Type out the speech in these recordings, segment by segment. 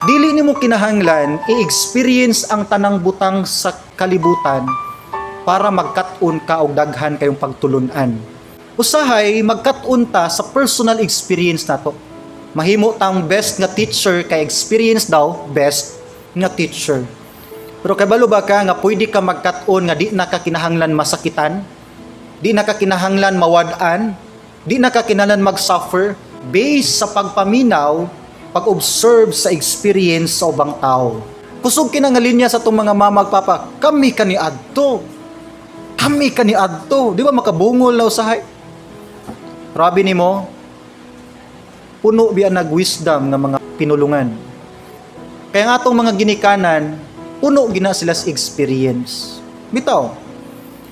Dili nimo kinahanglan i-experience ang tanang butang sa kalibutan para magkat-on ka og daghan kayong pagtulunan. Usahay magkat-on ta sa personal experience nato. Mahimo tang best nga teacher kay experience daw best nga teacher. Pero kabalo ba ka nga pwede ka magkat-on nga di na ka kinahanglan masakitan, di na ka kinahanglan mawad-an, di na ka kinahanglan mag-suffer based sa pagpaminaw, pag-observe sa experience sa ubang tao. Kusog kinangalinya sa itong mga mamagpapa, kami kaniadto. Kami kaniadto. Di ba makabungol na usahay? Rabi ni mo, puno biya nag-wisdom nga mga pinulungan. Kaya nga itong mga ginikanan, puno gina sila sa experience. Bitaw,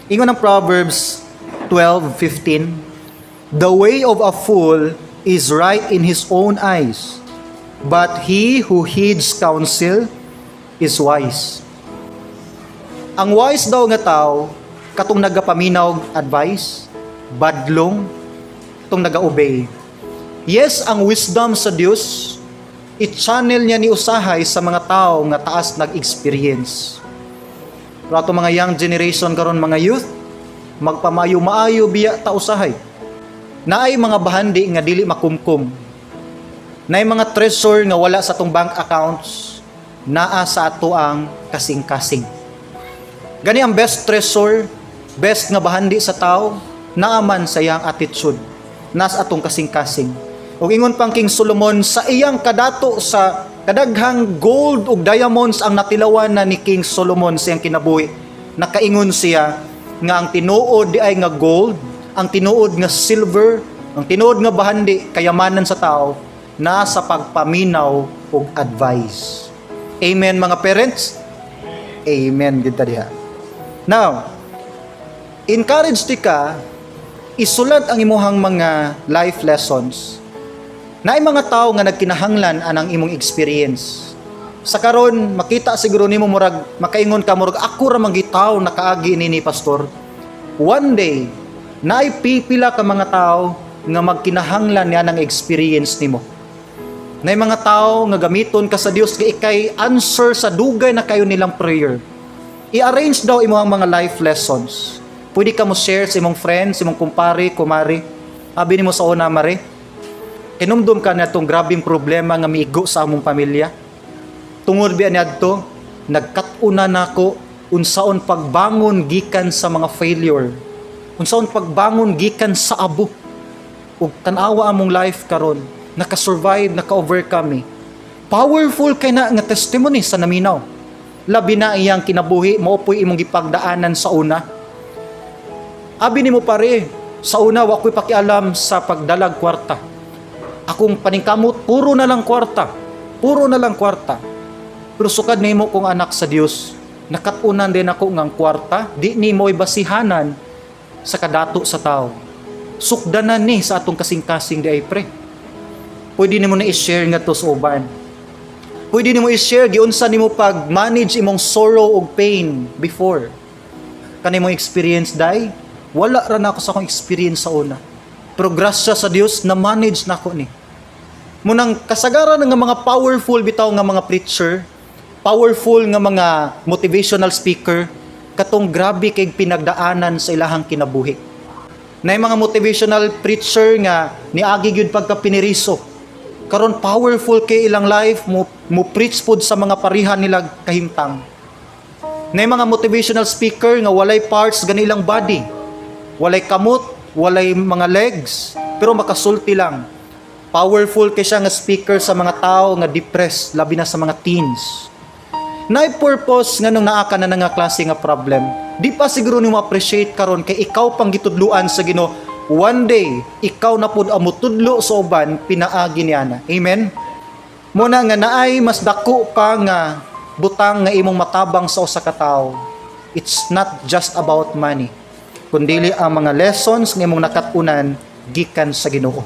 ingon ng Proverbs 12:15, "The way of a fool is right in his own eyes, but he who heeds counsel is wise." Ang wise daw nga tao, katong nagapaminaw advice, badlong, katong nagaobey. Yes, ang wisdom sa Dios, i-channel niya ni usahay sa mga tao nga taas nag-experience. Pero ato mga young generation karon, mga youth, magpamayo-maayo biya ta usahay. Naay mga bahandi nga dili makumkum. Naay mga treasure nga wala sa atong bank accounts, naa sa ato ang kasing-kasing. Gani ang best treasure, best nga bahandi sa tao, naaman sa iyang attitude, nas atong kasing-kasing. Ug ingon pang King Solomon, sa iyang kadato sa kadaghang gold ug diamonds ang natilawan na ni King Solomon sa iyang kinabuhi. Nakaingon siya nga ang tinuod di ay nga gold, ang tinuod nga silver, ang tinuod nga bahandi, kayamanan sa tao, nasa pagpaminaw ug advice. Amen mga parents? Amen gid ta diha. Now, encourage ti ka isulat ang imuhang mga life lessons. Naay mga tao nga nagkinahanglan anang imong experience. Sa karon makita siguro nimo murag makaingon ka murag ako ra man gitaw nakaagi ni pastor. One day, naay pipila ka mga tao nga magkinahanglan niya ng experience nimo. Naay mga tao nga gamiton ka sa Dios nga ikay answer sa dugay na kayo nilang prayer. I-arrange daw imong mga life lessons. Pwede ka mo share sa imong friends, imong kumpare, kumari. Abi nimo sa una mare, kinumdum ka na itong grabing problema nga miigo sa among pamilya. Tungod biya niadto, nagkat-una nako unsaon pagbangon gikan sa mga failure. Unsaon pagbangon gikan sa abo. Ug tan-awa among life karon, naka-survive, naka-overcome. Powerful kay na nga testimony sa naminaw. Labi na iyang kinabuhi, maopoy imong gipagdaanan sa una. Abi nimo pare, sa una wa ko'y pakialam sa pagdalag kwarta. Akong paningkamot, puro na lang kwarta. Puro na lang kwarta. Pero sukad nimo kong anak sa Dios, nakatunan din ako ngang kwarta, di nimo basihanan sa kadato sa tao. Sukdanan ni sa atong kasing-kasing di ay pre. Pwede nimo na i-share nga to sa uban. Pwede nimo i-share giunsa nimo pag-manage imong sorrow ug pain before. Kanimong experience dai, wala ra na ako sa akong experience sa una. Pero grasya sa Dios na manage nako ni. Munang kasagaran nga mga powerful bitaw nga mga preacher, powerful nga mga motivational speaker, katong grabe kay pinagdaanan sa ilahang kinabuhi. Nay mga motivational preacher nga niagi gyud pagka piniriso. Karon powerful kay ilang life mo preach pud sa mga parihan nila kahimtang. Nay mga motivational speaker nga walay parts gani ilang body. Walay kamot, walay mga legs, pero makasulti lang. Powerful kay siya nga speaker sa mga tao nga depressed, labi na sa mga teens. Naay purpose nga nung naa ka na nga klase nga problem. Di pa siguro nimo appreciate karon kay ikaw pang gitudluan sa Ginoo. One day, ikaw na pud ang mutudlo sa uban pinaagi niya na. Amen. Muna nga naay mas dako pa nga butang nga imong matabang sa usa ka tawo. It's not just about money, kundi ang mga lessons nga imong nakatunan gikan sa Ginoo.